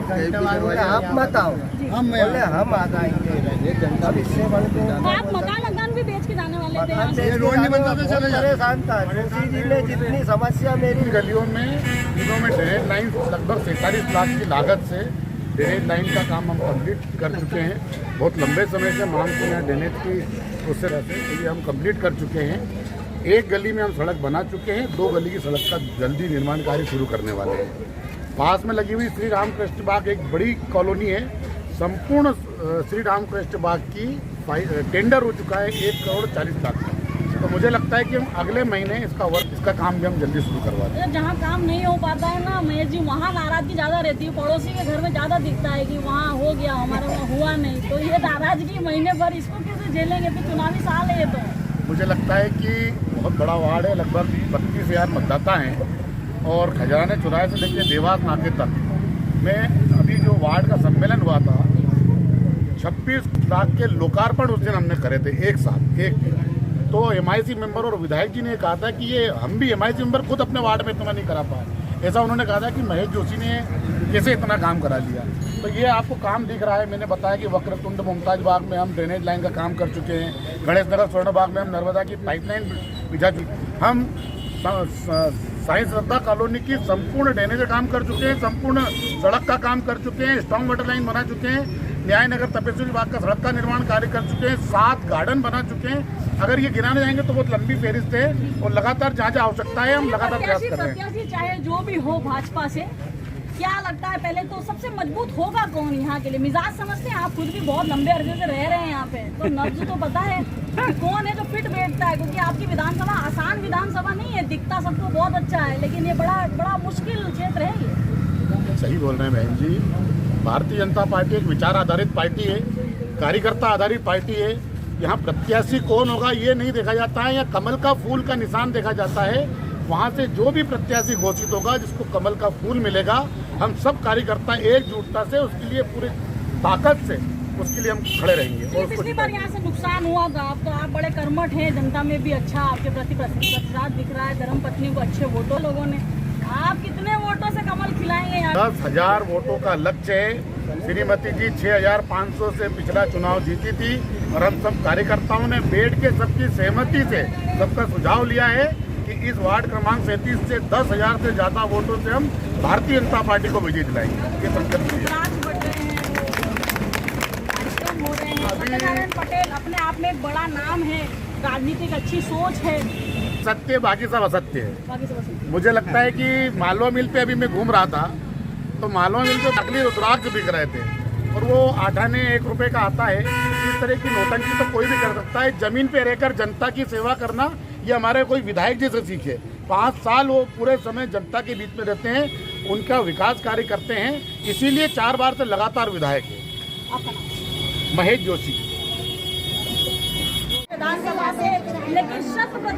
आप मत आओ, हम आ जाएंगे। अब इससे बड़े तो आप मकान भी बेच के जाने वाले थे। रोड नहीं बनता तो चले परेशान था। जोशी जी ने जितनी समस्या मेरी गलियों में ड्रेनेज लाइन लगभग 47 लाख की लागत से ड्रेनेज लाइन का काम हम कंप्लीट कर चुके हैं। बहुत लंबे समय से मांग थी यहाँ ड्रेनेज की, उससे रहते तो ये हम कंप्लीट कर चुके हैं। एक गली में हम सड़क बना चुके हैं, 2 गली की सड़क का जल्दी निर्माण कार्य शुरू करने वाले हैं। पास में लगी हुई श्री राम कृष्ण बाग एक बड़ी कॉलोनी है, संपूर्ण श्री राम कृष्ण बाग की टेंडर हो चुका है 1,40,00,000 का। तो मुझे लगता है कि हम अगले महीने इसका काम भी हम जल्दी शुरू करवा दें। जहाँ काम नहीं हो पाता है ना महेश जी, वहाँ नाराजगी ज़्यादा रहती है। पड़ोसी के घर में ज़्यादा दिखता है कि वहाँ हो गया, हमारे वहाँ हुआ नहीं। तो ये नाराजगी महीने भर इसको कैसे झेलेंगे? फिर चुनावी साल है ये तो। मुझे लगता है कि बहुत बड़ा वार्ड है, लगभग 32,000 मतदाता हैं और खजाने चौराहे से लेकर देवास नाके तक में अभी जो वार्ड का सम्मेलन हुआ था 26 लाख के लोकार्पण उस दिन हमने करे थे एक साथ एक दिन। तो MIC मेंबर और विधायक जी ने कहा था कि ये हम भी MIC मेंबर खुद अपने वार्ड में इतना नहीं करा पाए। ऐसा उन्होंने कहा था कि महेश जोशी ने कैसे इतना काम करा लिया। तो ये आपको काम दिख रहा है। मैंने बताया कि वक्रतुंड मुमताज बाग में हम ड्रेनेज लाइन का काम कर चुके हैं, गणेश नगर स्वर्ण बाग में हम नर्मदा की पाइपलाइन बिछा चुके, हम साई श्रद्धा कॉलोनी की संपूर्ण ड्रेनेज का काम कर चुके हैं, संपूर्ण सड़क का काम कर चुके हैं, स्ट्रॉन्ग वाटर लाइन बना चुके हैं, न्याय नगर तपेश्वरी बाग का सड़क का निर्माण कार्य कर चुके हैं, 7 गार्डन बना चुके हैं। अगर ये गिनाने जाएंगे तो बहुत लंबी फेरिस्त है और लगातार जहाँ जहाँ आवश्यकता है हम लगातार प्रयास कर रहे हैं। चाहे जो भी हो भाजपा से क्या लगता है पहले तो सबसे मजबूत होगा कौन यहाँ के लिए? मिजाज समझते हैं आप, खुद भी बहुत लंबे अरसे से रह रहे हैं यहाँ पे, तो नब्ज तो पता है कि कौन है जो फिट बैठता है। क्योंकि आपकी विधानसभा आसान विधानसभा नहीं है, दिखता सबको बहुत अच्छा है, लेकिन ये बड़ा मुश्किल क्षेत्र है ये। सही बोल रहे हैं बहन जी। भारतीय जनता पार्टी एक विचार आधारित पार्टी है, कार्यकर्ता आधारित पार्टी है। यहाँ प्रत्याशी कौन होगा ये नहीं देखा जाता है, या कमल का फूल का निशान देखा जाता है। वहाँ से जो भी प्रत्याशी घोषित होगा, जिसको कमल का फूल मिलेगा, हम सब कार्यकर्ता एकजुटता से उसके लिए पूरी ताकत से उसके लिए हम खड़े रहेंगे। और पिछली बार यहाँ से नुकसान हुआ था, अब तो आप बड़े कर्मठ हैं, जनता में भी अच्छा आपके प्रति प्रतिशत दिख रहा है, धर्मपत्नी को अच्छे वोटों लोगों ने। आप कितने वोटों से कमल खिलाएंगे? 10,000 वोटों का लक्ष्य है। श्रीमती जी 6,500 से पिछला चुनाव जीती थी और हम सब कार्यकर्ताओं ने बैठ के सबकी सहमति से सबका सुझाव लिया है कि इस वार्ड क्रमांक 37 से 10,000 से ज्यादा वोटों से हम भारतीय जनता पार्टी को विजय दिलाएंगे। ये संकल्प सत्यनारायण पटेल अपने आप में एक बड़ा नाम है, राजनीतिक अच्छी सोच है। सत्य बाकी सब असत्य है। मुझे लगता है कि मालवा मिल पे अभी मैं घूम रहा था तो मालवा मिल पे नकली रुद्राक्ष बिक रहे थे और वो 8 आने 1 रुपए का आता है। इस तरह की नोटंकी तो कोई भी कर सकता है। जमीन पे रहकर जनता की सेवा करना ये हमारे कोई विधायक जी से सीखे। 5 साल वो पूरे समय जनता के बीच में रहते हैं, उनका विकास कार्य करते हैं, इसीलिए 4 बार से लगातार विधायक है। महेश जोशी विधानसभा से, लेकिन 100%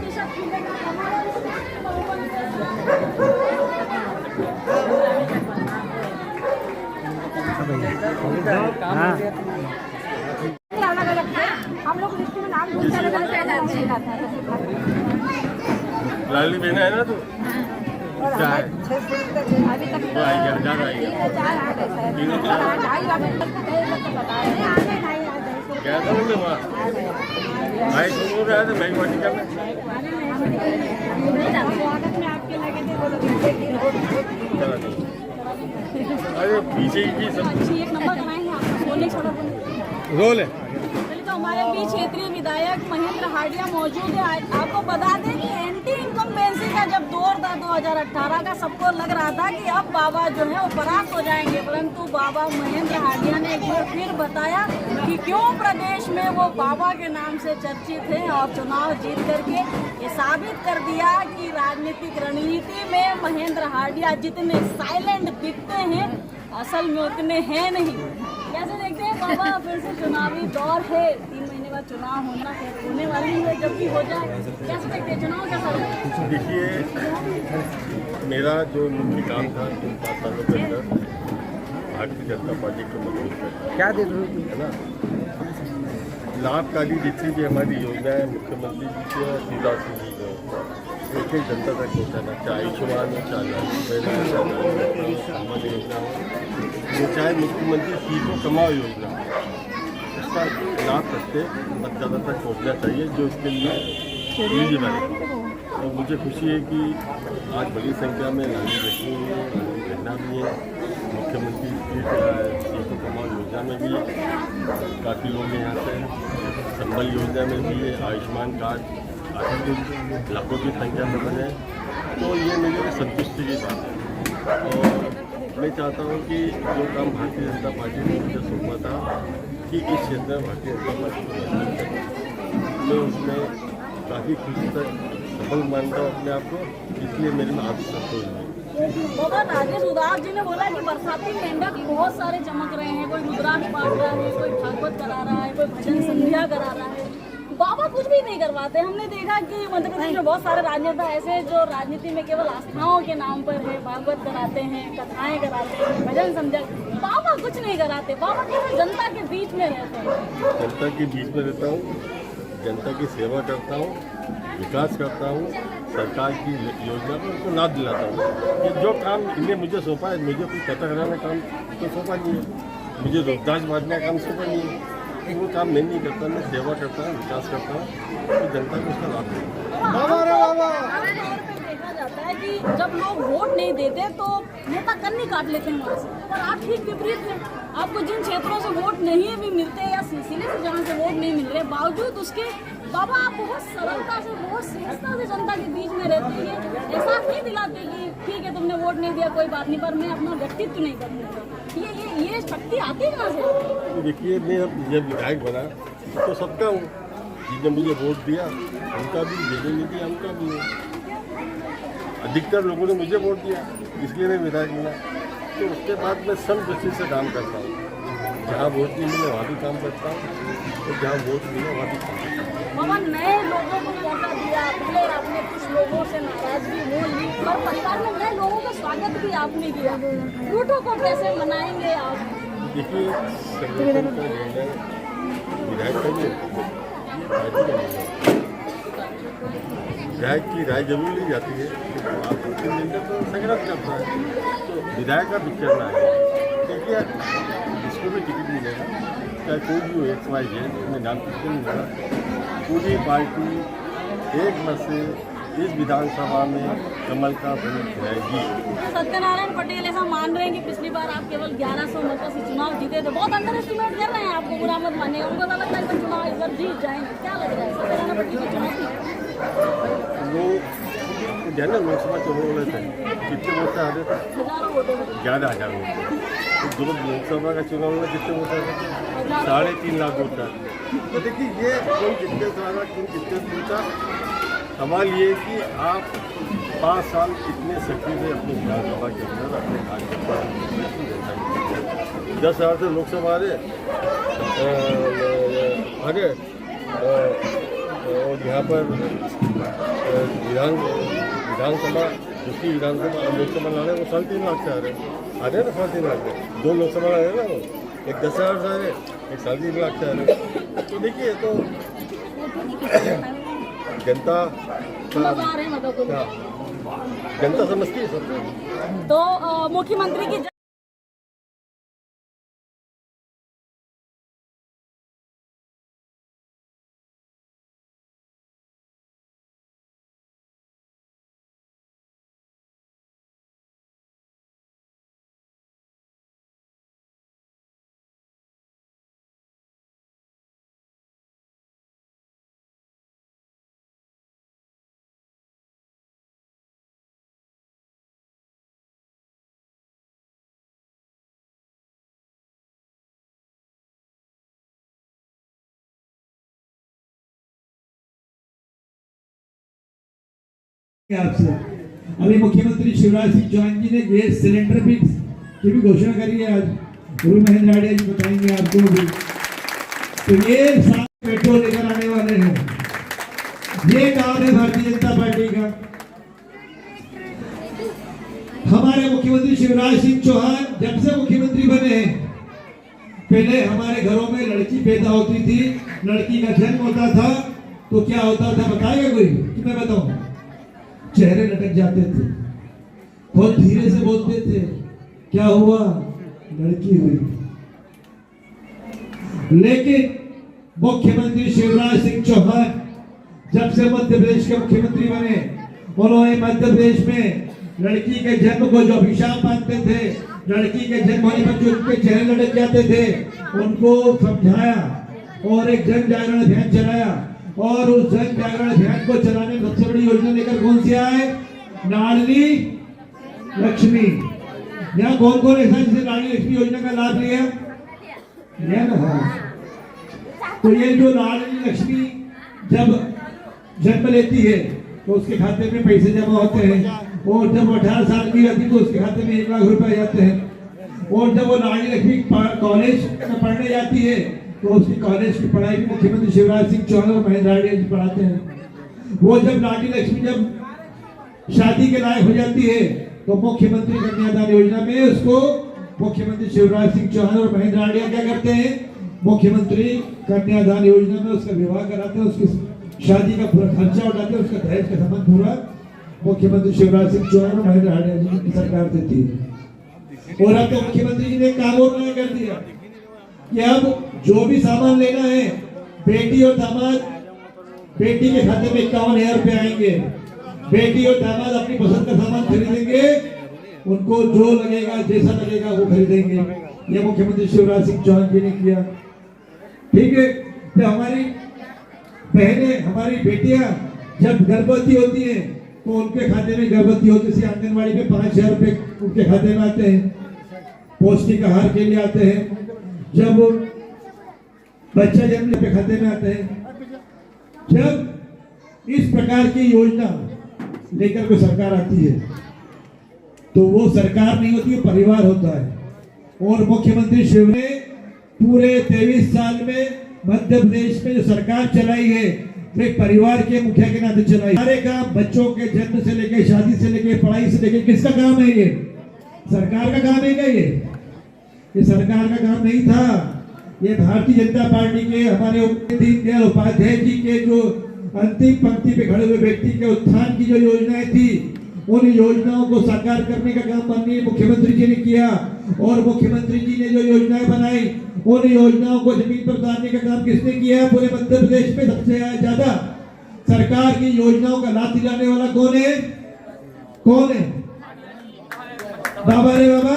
हम लोग लिस्ट में नाम लाली बहना है ना तो क्या है? अभी तक क्या करोगे वहाँ भाई सुनो रहा था बैंक वाटी का स्वागत में आपके लगे थे। अरे पीछे की सब अच्छी एक नंबर बनाएंगे आपका, बोले छोड़ा रोल है। तो हमारे बीच क्षेत्रीय विधायक महेंद्र हाडिया मौजूद है। आपको बता दें कि एंटी इनकम्बेंसी का जब दौर था 2018 का, सबको लग रहा था कि अब बाबा जो है वो परास्त हो जाएंगे, परंतु बाबा महेंद्र हाडिया ने एक बार फिर बताया कि क्यों प्रदेश में वो बाबा के नाम से चर्चित हैं और चुनाव जीत करके ये साबित कर दिया कि राजनीतिक रणनीति में महेंद्र हाडिया जितने साइलेंट दिखते हैं असल में उतने हैं नहीं। कैसे देखते हैं बाबा? फिर से चुनावी दौर है, 3 महीने बाद चुनाव होने वाली है, जब भी हो जाए कैसे देखते हैं चुनाव कैसा होगा? देखिए, मेरा जो मुख्य काम था 3-4 सालों के अंदर भारतीय जनता पार्टी को मजबूत करना। क्या देख रहे हो? है ना, लाभकारी जितनी भी हमारी योजनाएं मुख्यमंत्री जी के शिवराज सिंह जी ने एक जनता तक पहुँचाना, चाहे आयुष्मान हो, चाहे सामान्य योजना हो, वो चाहे मुख्यमंत्री सीखो कमाओ योजना, इसका लाभ प्रत्येक मतदाता तक पहुँचना चाहिए जो इसके लिए एलिजिबल है। और मुझे खुशी है कि आज बड़ी संख्या में रानी लक्ष्मी है, रानी घटना भी है, मुख्यमंत्री सीखो कमाओ योजना में भी काफ़ी लोग यहाँ से हैं, संबल योजना में भी है, आयुष्मान कार्ड आखिर लाखों की संख्या में बने। तो ये मेरे लिए संतुष्टि की बात है। और मैं चाहता हूँ कि जो काम भारतीय जनता पार्टी ने मुझे सौंपा था कि इस क्षेत्र में भारतीय जनता पार्टी को मजबूत करें, मैं उसमें काफ़ी खुशी तक सफल मानता हूँ अपने आप को, इसलिए मेरे में आत्मसंतोष है। बाबा राजेश उदास जी ने बोला कि बरसाती मेंढक बहुत सारे चमक रहे हैं, कोई रुद्राक्ष बांट रहा है, कोई भागवत करा रहा है, कोई भजन संध्या करा रहा है, बाबा कुछ भी नहीं करवाते। हमने देखा कि मध्य प्रदेश में बहुत सारे राजनेता ऐसे जो राजनीति में केवल आस्थाओं के नाम पर है, भागवत कराते हैं, कथाएं कराते हैं, भजन संध्या, बाबा कुछ नहीं कराते। बाबा केवल जनता के बीच में रहते हैं। जनता के बीच में रहता हूँ, जनता की सेवा करता हूँ, विकास करता हूँ, सरकार की योजना पर उनको लाभ दिलाता हूँ। ये जो काम इन्हें मुझे सौंपा है, मुझे कोई कथा कराने का काम तो सौंपा नहीं है, मुझे रुद्राक्ष बांटने का काम सौंपा नहीं है, वो काम मैं नहीं करता, मैं सेवा करता हूँ, विकास करता हूँ, तो जनता को उसका लाभ देता देखा जाता है कि जब लोग वोट नहीं देते तो नेता कन्नी काट लेते हैं वहाँ से, पर आप ठीक विपरीत हैं। आपको जिन क्षेत्रों से वोट नहीं भी मिलते या सिलसिले से जहाँ से वोट नहीं मिल रहे, बावजूद उसके बाबा आप बहुत सरलता से, बहुत सहजता से जनता के बीच में रहते हैं। ऐसा नहीं दिलाते कि ठीक है तुमने वोट नहीं दिया कोई बात नहीं, पर मैं अपना व्यक्तित्व नहीं करूँगा। ये शक्ति आती है कहाँ से? देखिए, मैं अब जब विधायक बना तो सबका हूँ, जिसने मुझे वोट दिया उनका भी, जिसने नहीं दिया उनका भी है। अधिकतर लोगों ने मुझे वोट दिया, इसलिए मैं विधायक बना। तो उसके बाद मैं संतुष्टि से काम करता हूँ, जहाँ वोट नहीं मिले वहाँ भी काम करता हूँ, और जहाँ वोट मिले वहाँ भी काम करता हूँ। बाबा नए लोगों को मौका दिया, पहले आपने कुछ लोगों से नाराजगी हो ली, पर परिवार में नए लोगों का स्वागत भी आपने किया। रूठों को कैसे मनाएंगे आप? देखिए, संगठन का निर्णय विधायक का नहीं, पार्टी का निर्णय। विधायक की राय जरूर ली जाती है, आपको निर्णय तो संगठन करता है, तो विधायक का पिक्चर ना है। देखिए, जिसको भी टिकट मिलेगा, चाहे कोई भी हो, XYZ, मैं नाम किसको नहीं मिला, पूरी पार्टी एक मत से इस विधानसभा में कमल का फूल खिलाएगी। सत्यनारायण पटेल ऐसा मान रहे हैं कि पिछली बार आप केवल 1100 मतों से चुनाव जीते थे, बहुत अंडर एस्टिमेट कर रहे हैं आपको, बुरा मत मानिए, उनको तो लगता है कि चुनाव इस बार जीत जाएंगे। क्या लग रहा है सत्यनारायण पटेल की चुनौती? लोग ध्यान, लोकसभा चुनाव वाले थे, कितने वोट से आ रहे थे? 11,000 वोट। तो जो लोकसभा का चुनाव में कितने वोट आ रहे थे? 3.5 लाख वोट आ रहे थे। तो देखिए, ये कौन कितने से आ रहा, कौन कितने से वोटा, सवाल ये कि आप 5 साल कितने सक्रिय थे अपनी विधानसभा के अंदर, अपने कार्यकर्ता 10,000 से लोकसभा आ गए, और यहाँ पर विधानसभा, दूसरी विधानसभा लोकसभा ला रहे हैं, वो 3.5 लाख से आ रहे हैं ना, 3.5 लाख से 2 लोकसभा ला रहे हैं ना, वो एक 10,000 से आ रहे, एक 3.5 लाख से आ रहे। तो देखिए, तो जनता जनता समझती है सब। तो मुख्यमंत्री की आपसे अभी मुख्यमंत्री शिवराज सिंह चौहान जी ने गैस सिलेंडर भी की भी घोषणा करी है। आज गुरु महेंद्र हाड़िया जी बताएंगे आपको भी। तो ये साथ पेट्रोल लेकर आने वाले हैं, ये काम है भारतीय जनता पार्टी का। हमारे मुख्यमंत्री शिवराज सिंह चौहान जब से मुख्यमंत्री बने हैं, पहले हमारे घरों में लड़की पैदा होती थी, लड़की का जन्म होता था तो क्या होता था बताएगा कोई? तो मैं बताऊं, चेहरे लटक जाते थे, बहुत धीरे से बोलते थे, क्या हुआ लड़की हुई। लेकिन मुख्यमंत्री शिवराज सिंह चौहान जब से मध्य प्रदेश के मुख्यमंत्री बने, उन्होंने मध्य प्रदेश में लड़की के जन्म को जो अभिशाप मानते थे, लड़की के जन्म होने पर जो उनके चेहरे लटक जाते थे, उनको समझाया और एक जन जागरण अभियान चलाया। और उस जन जागरण अभियान को चलाने में सबसे बड़ी योजना लेकर कौन सी आए? लाडली लक्ष्मी। यहाँ कौन कौन ऐसा जिसने लाडली लक्ष्मी योजना का लाभ लिया ना? तो ये जो लाडली लक्ष्मी जब जन्म लेती है तो उसके खाते में पैसे जमा होते हैं, और जब 18 साल की रहती तो उसके खाते में 1 लाख रुपए जाते हैं। और जब वो लाडली लक्ष्मी कॉलेज में पढ़ने जाती है तो उसकी कॉलेज की पढ़ाई भी मुख्यमंत्री शिवराज सिंह चौहान और महेंद्र हार्डिया जी पढ़ाते हैं। वो जब लाडली लक्ष्मी जब शादी के लायक हो जाती है तो मुख्यमंत्री कन्यादान योजना में उसको मुख्यमंत्री शिवराज सिंह चौहान और महेंद्र हार्डिया क्या करते हैं? मुख्यमंत्री कन्यादान योजना में उसका विवाह कराते हैं, उसकी शादी का पूरा खर्चा उठाते हैं, उसका दहेज का सामान पूरा मुख्यमंत्री शिवराज सिंह चौहान और महेंद्र हार्डिया जी की सरकार देती है। और अब तो मुख्यमंत्री जी ने काम और नया कर दिया कि अब जो भी सामान लेना है, बेटी और दामाद, बेटी के खाते में 51,000 रुपए आएंगे, बेटी और दामाद अपनी पसंद का सामान खरीदेंगे, उनको जो लगेगा जैसा लगेगा वो खरीदेंगे। ये मुख्यमंत्री शिवराज सिंह चौहान जी ने किया। ठीक है, तो हमारी बहनें, हमारी बेटियां जब गर्भवती होती हैं तो उनके खाते में गर्भवती होती से आंगनबाड़ी में 5,000 रुपए उनके खाते में आते हैं, पौष्टिक आहार के लिए आते हैं। जब बच्चा जन्म के खाते में आते हैं। जब इस प्रकार की योजना लेकर कोई सरकार आती है तो वो सरकार नहीं होती, वो परिवार होता है। और मुख्यमंत्री शिव ने पूरे 23 साल में मध्य प्रदेश में जो सरकार चलाई है वो एक परिवार के मुखिया के नाते चलाई। सारे काम बच्चों के जन्म से लेके, शादी से लेके, पढ़ाई से लेके, किसका काम है? ये सरकार का काम है क्या? ये सरकार का काम नहीं था। ये भारतीय जनता पार्टी के हमारे दीनदयाल उपाध्याय जी के जो अंतिम पंक्ति पे खड़े हुए व्यक्ति के उत्थान की जो योजनाएं थी, उन योजनाओं को साकार करने का काम माननीय मुख्यमंत्री जी ने किया। और मुख्यमंत्री जी ने जो योजनाएं बनाई, उन योजनाओं को जमीन पर उतारने का काम किसने किया? पूरे मध्य प्रदेश में सबसे ज्यादा सरकार की योजनाओं का लाभ दिलाने वाला कौन है? कौन है? बाबा रे बाबा।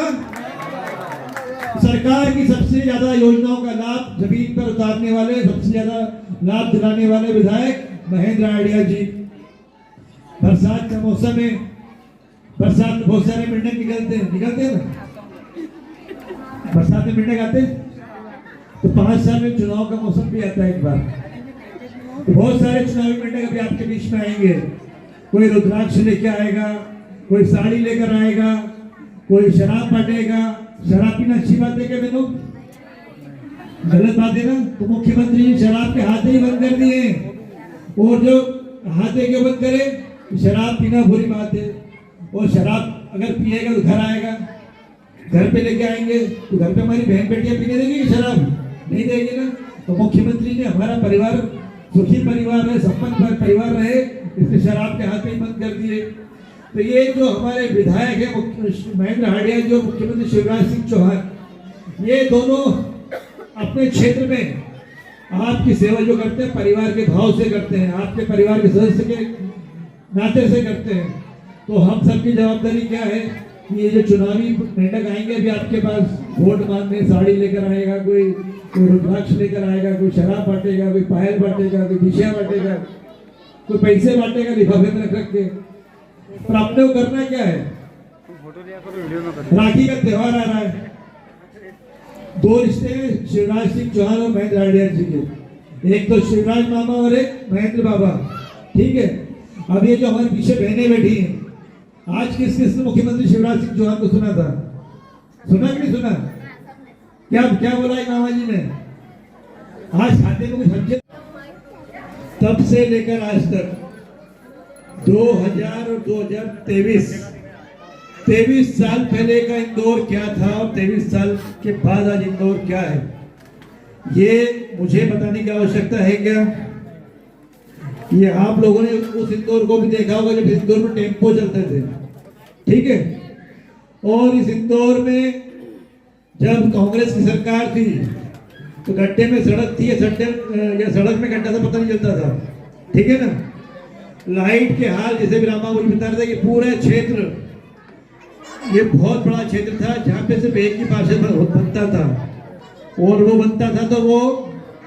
सरकार की सबसे ज्यादा योजनाओं का लाभ जमीन पर उतारने वाले, सबसे ज्यादा लाभ दिलाने वाले विधायक महेंद्र हार्डिया जी। बरसात का मौसम है, बरसात में बहुत सारे मेंढक निकलते हैं ना, बरसात में मेंढक आते हैं। तो 5 साल में चुनाव का मौसम भी आता है एक बार, तो बहुत सारे चुनावी मेंढक अभी आपके बीच में आएंगे। कोई रुद्राक्ष लेके आएगा, कोई साड़ी लेकर आएगा, कोई शराब बांटेगा। शराब पीना अच्छी बात है क्या? मैंने गलत बात है ना। तो मुख्यमंत्री जी शराब के हाथे ही बंद कर दिए, और जो हाथे क्यों बंद करे? शराब पीना बुरी बात है, और शराब अगर पिएगा तो घर आएगा, घर पे लेके आएंगे तो घर पे हमारी बहन बेटियां पीने देंगी शराब? नहीं देंगे ना। तो मुख्यमंत्री ने हमारा परिवार सुखी परिवार रहे, संपन्न परिवार रहे, इसलिए शराब के हाथ में बंद कर दिए। तो ये जो हमारे विधायक है महेंद्र हार्डिया जी और मुख्यमंत्री शिवराज सिंह चौहान, ये दोनों अपने क्षेत्र में आपकी सेवा जो करते हैं परिवार के भाव से करते हैं, आपके परिवार के सदस्य के नाते से करते हैं। तो हम सबकी जवाबदारी क्या है कि ये जो चुनावी मेंढक आएंगे अभी आपके पास वोट मांगने, साड़ी लेकर आएगा, कोई रुद्राक्ष लेकर आएगा, कोई शराब बांटेगा, कोई पायल बांटेगा, कोई बिछिया बांटेगा, कोई पैसे बांटेगा लिफाफे में रख के। पर आपने वो करना क्या है? राखी का त्योहार आ रहा है, 2 रिश्ते हैं शिवराज सिंह चौहान और महेंद्र हार्डिया जी के, एक तो शिवराज मामा और एक महेंद्र बाबा। ठीक है, अब ये जो हमारे पीछे बहनें बैठी हैं, आज किस ने मुख्यमंत्री शिवराज सिंह चौहान को सुना था? सुना कि नहीं सुना? क्या क्या बोला है मामा जी ने? आज खाते में कुछ समझे? तब से लेकर आज तक 2000 और 23 साल पहले का इंदौर क्या था और 23 साल के बाद आज इंदौर क्या है, ये मुझे बताने की आवश्यकता है क्या? ये आप लोगों ने उस इंदौर को भी देखा होगा जब इंदौर में टेम्पो चलते थे। ठीक है, और इस इंदौर में जब कांग्रेस की सरकार थी तो गड्ढे में सड़क थी या सड़क में गड्ढा था पता नहीं चलता था, ठीक है ना। लाइट के हाल जैसे भी रामा मुझे बता रहे थे कि पूरा क्षेत्र ये बहुत बड़ा क्षेत्र था जहाँ पे सिर्फ एक ही पार्षद बनता था, और वो बनता था तो वो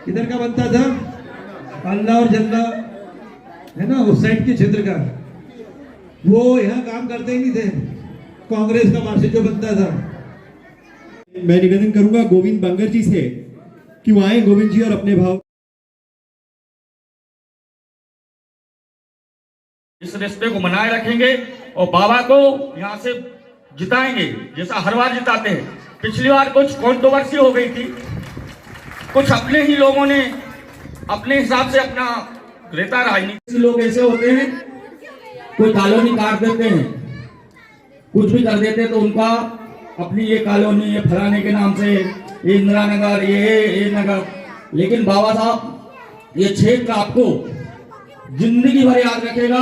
इधर का बनता था अल्लाह और जल्ला है ना, उस साइड के क्षेत्र का। वो यहाँ काम करते ही नहीं थे, कांग्रेस का पार्षद जो बनता था। मैं निवेदन करूंगा गोविंद बंगर जी से कि वो आए गोविंद जी और अपने भाव इस रिश्ते को बनाए रखेंगे और बाबा को यहाँ से जिताएंगे जैसा हर बार जिताते हैं। पिछली बार कुछ कंट्रोवर्सी हो गई थी, कुछ अपने ही लोगों ने अपने हिसाब से अपना रहता राजनीति। लोग ऐसे होते हैं, कोई कॉलोनी काट देते हैं, कुछ भी कर देते हैं, तो उनका अपनी ये कॉलोनी ये फलाने के नाम से ये इंदिरा नगर ये नगर। लेकिन बाबा साहब ये क्षेत्र आपको जिंदगी भर याद रखेगा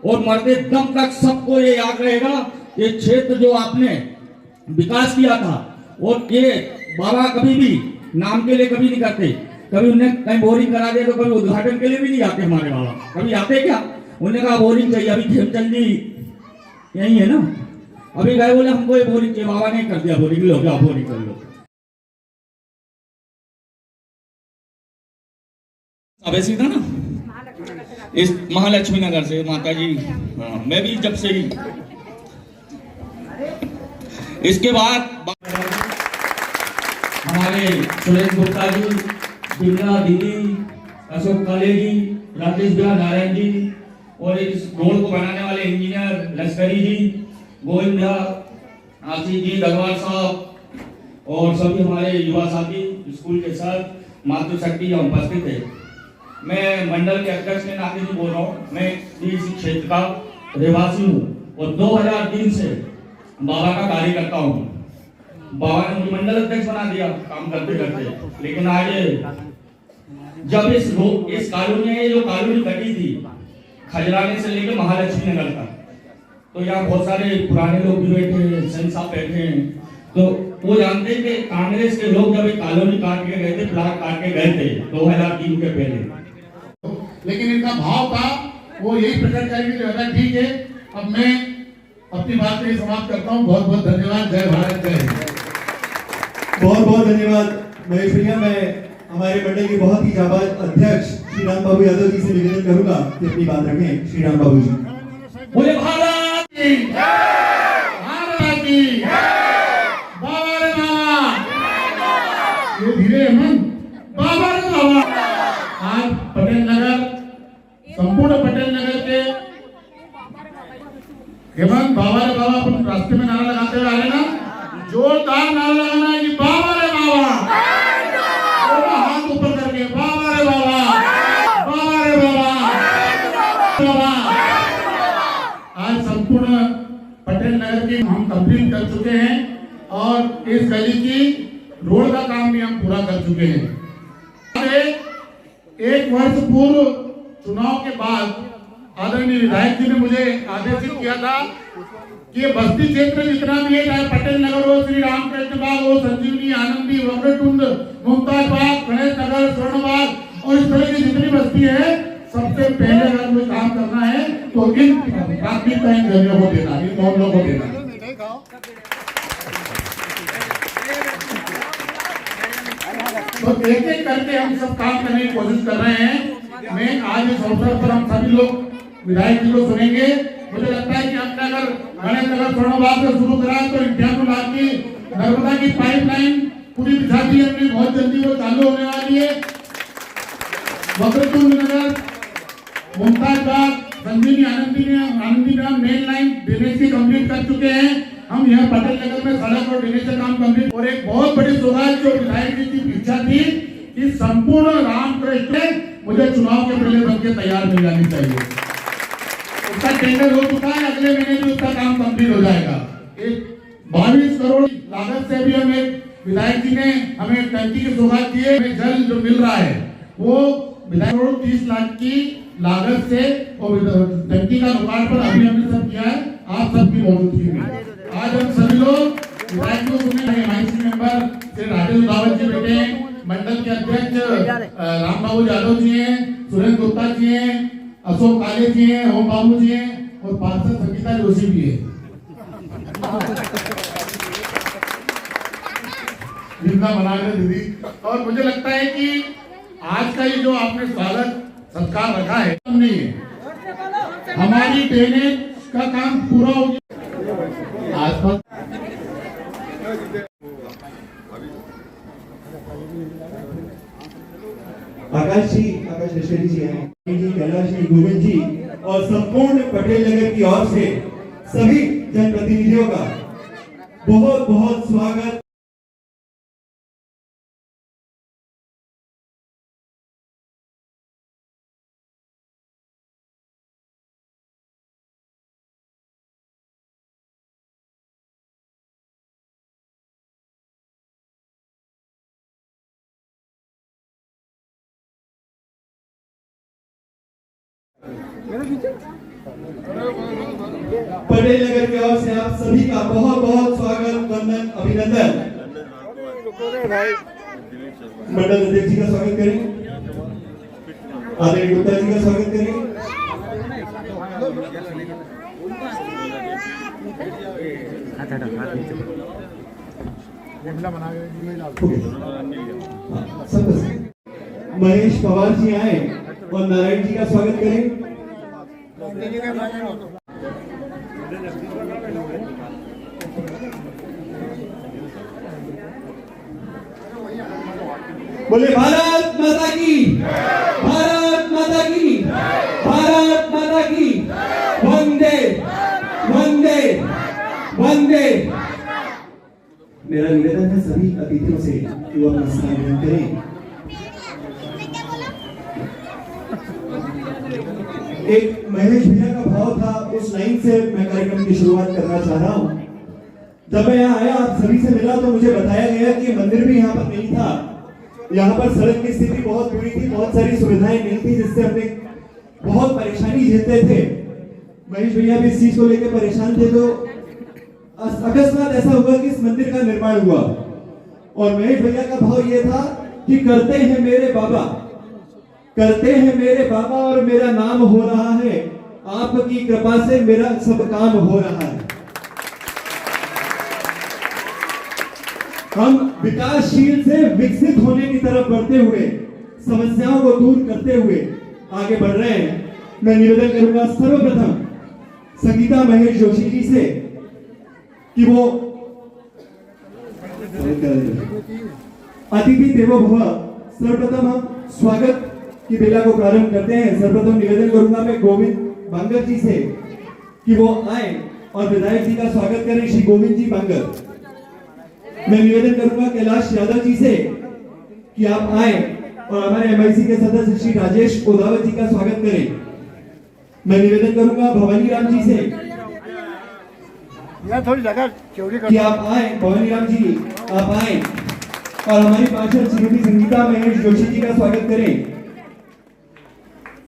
और मरते दम तक सबको ये याद रहेगा। ये क्षेत्र जो आपने विकास किया था, और ये बाबा कभी भी नाम के लिए कभी नहीं करते, कभी उन्हें कहीं बोरिंग करा दे तो कभी उद्घाटन के लिए भी नहीं आते हमारे बाबा। कभी आते क्या? उन्होंने कहा बोरिंग चाहिए, अभी खेमचंद जी यही है ना, अभी गए बोले हमको ये बोरिंग चाहिए, बाबा ने कर दिया बोरिंग, लो क्या बोरिंग कर लो। अब ऐसी था ना इस महालक्ष्मी नगर से माता जी। हाँ, मैं भी जब से ही इसके बाद हमारे सुरेश गुप्ता जी, बिमला दीदी, अशोक काले जी, राकेश बिहार नारायण जी, और इस रोड को बनाने वाले इंजीनियर लश्करी जी, गोविंद आशीष जी, दरबार साहब, और सभी हमारे युवा साथी स्कूल के साथ मातृशक्ति यहाँ उपस्थित है। मैं मंडल के अध्यक्ष के नाते नहीं बोल रहा हूँ, मैं इस क्षेत्र का रहवासी हूँ और 2003 से बाबा का कार्य करता हूँ। बाबा ने मुझे मंडल अध्यक्ष बना दिया काम करते करते। लेकिन आज जब इस कॉलोनी में जो कॉलोनी कटी थी खजराने से लेकर महालक्ष्मी नगर तक, तो यहाँ बहुत सारे पुराने लोग भी बैठे हैं, संत साहब बैठे हैं, तो वो जानते हैं कि कांग्रेस के लोग जब एक कॉलोनी काट के गए थे, प्लाट काट के गए थे 2003 के पहले, लेकिन इनका भाव था वो यही प्रकट करेंगे जो है ठीक है। अब मैं अपनी बात को समाप्त करता हूँ। बहुत बहुत धन्यवाद। जय भारत, जय हिंद। बहुत बहुत धन्यवाद महेश भैया। मैं हमारे मंडल के बहुत ही जाबाज अध्यक्ष श्री राम बाबू यादव जी से निवेदन करूंगा कि अपनी बात रखें। श्री राम बाबू जी। बोले भारत की भारत की बाबा रे बाबा, ये धीरे मन बाबा रे बाबा। आज पटेल नगर, संपूर्ण पटेल नगर के हेमंत बाबा रे बाबा अपन रास्ते में नारा लगाते हुए आ रहे ना, जोरदार नारा लगाना है कि बाबा रे बाबा, हाथ ऊपर करके बाबा रे बाबा, बाबा रे बाबा, बाबा। आज संपूर्ण पटेल नगर की हम कंप्लीट कर चुके हैं और इस गली की रोड का काम भी हम पूरा कर चुके हैं। एक वर्ष पूर्व चुनाव के बाद आदरणीय विधायक जी ने मुझे आदेशित किया था कि ये बस्ती क्षेत्र जितना भी है, चाहे पटेल नगर हो, श्री रामकृष्ण बाग हो, संजीवनी, आनंदी, वक्रतुंड, मुमताज बाग, गणेश नगर, स्वर्ण बाग और इस तरह की जितनी बस्ती है, सबसे पहले अगर कोई काम करना है तो इन प्राथमिकता इन गलियों को देना, इन मोहल्लों को देना। तो एक एक करके हम सब काम करने की कोशिश कर रहे हैं। मैं आज इस अवसर पर हम सभी लोग विधायक जी को सुनेंगे। मुझे लगता है कि हमने अगर गणेश नगर स्वर्णबाग से शुरू करा तो 91 लाख की नर्मदा की पाइपलाइन पूरी बिछा दी हमने, बहुत जल्दी वो चालू होने वाली है। वक्रतुंड नगर, मुमताज बाग, संजीवनी, आनंदी में मेन लाइन ड्रेनेज की कंप्लीट कर चुके हैं। हम यहाँ पटेल नगर में सड़क और ड्रेनेज का काम कंप्लीट, और एक बहुत बड़ी सौगात जो विधायक जी की इच्छा थी कि संपूर्ण रामकृष्ण मुझे चुनाव के पहले बनके तैयार मिल जानी चाहिए। उसका टेंडर हो चुका है, अगले महीने भी उसका काम कंप्लीट हो जाएगा। एक 22 करोड़ लागत से भी हमें विधायक जी ने हमें टंकी की सौगात दी है। हमें जल जो मिल रहा है वो विधायक करोड़ 30 लाख की लागत से, और टंकी का लोकार्पण अभी हमने सब किया है आप सबकी मौजूदगी में। आज हम सभी लोग एमआईसी मेंबर श्री राजेश उदावत जी बैठे हैं, मंडल के अध्यक्ष राम बाबू यादव जी हैं, सुरेंद्र गुप्ता जी हैं, अशोक काले जी हैं, ओम बाबू जी हैं और पार्षद संगीता जोशी भी है। जिंदा बना रहे दीदी। और मुझे लगता है कि आज का ये जो आपने स्वागत सत्कार रखा है नहीं है, हमारी ड्रेनेज का काम पूरा हो गया। आसपास आकाश लश्करी जी हैं, जी कैलाश जी, गोविंद जी और संपूर्ण पटेल नगर की ओर से सभी जनप्रतिनिधियों का बहुत बहुत स्वागत। पटेल नगर की ओर से आप सभी का बहुत बहुत स्वागत, वंदन, अभिनंदन। मंडल अध्यक्ष जी का स्वागत करें, आदरणीय गुप्ता जी का स्वागत करें। महेश पवार जी आए और नारायण जी का स्वागत करें। बोले भारत माता की, भारत माता की, भारत माता की, वंदे वंदे वंदे। मेरा निवेदन है सभी अतिथियों से कि वो अपना स्थान ग्रहण करें। एक महेश भैया का भाव था, उस लाइन से मैं कार्यक्रम की शुरुआत करना चाह रहा हूँ। जब मैं यहाँ आया, आप सभी से मिला तो मुझे बताया गया कि मंदिर भी यहाँ पर नहीं था। यहाँ पर सड़क की स्थिति बहुत बुरी थी, बहुत सारी सुविधाएं नहीं थी, जिससे हमने बहुत परेशानी झेलते थे। महेश भैया भी इस चीज को लेकर परेशान थे, तो अकस्मात ऐसा हुआ कि इस मंदिर का निर्माण हुआ और महेश भैया का भाव ये था कि करते हैं मेरे बाबा, करते हैं मेरे बाबा और मेरा नाम हो रहा है, आपकी कृपा से मेरा सब काम हो रहा है। हम विकासशील से विकसित होने की तरफ बढ़ते हुए, समस्याओं को दूर करते हुए आगे बढ़ रहे हैं। मैं निवेदन करूंगा सर्वप्रथम संगीता महेश जोशी जी से कि वो अतिथि देवो भव। सर्वप्रथम हम स्वागत की बेला को प्रारंभ करते हैं। सर्वप्रथम निवेदन करूंगा मैं गोविंद बांगर जी से कि वो आए और विधायक जी का स्वागत करें, श्री गोविंद जी बांगर। मैं निवेदन करूंगा कैलाश यादव जी से कि आप आए और हमारे एमआईसी के सदस्य श्री राजेश उदावत जी का स्वागत करें। मैं निवेदन करूंगा भवानी राम जी से थोड़ी जगह कि आप आए, भवानी राम जी आप आए और हमारी पार्षद श्रीमती संगीता महेश जोशी जी का स्वागत करें।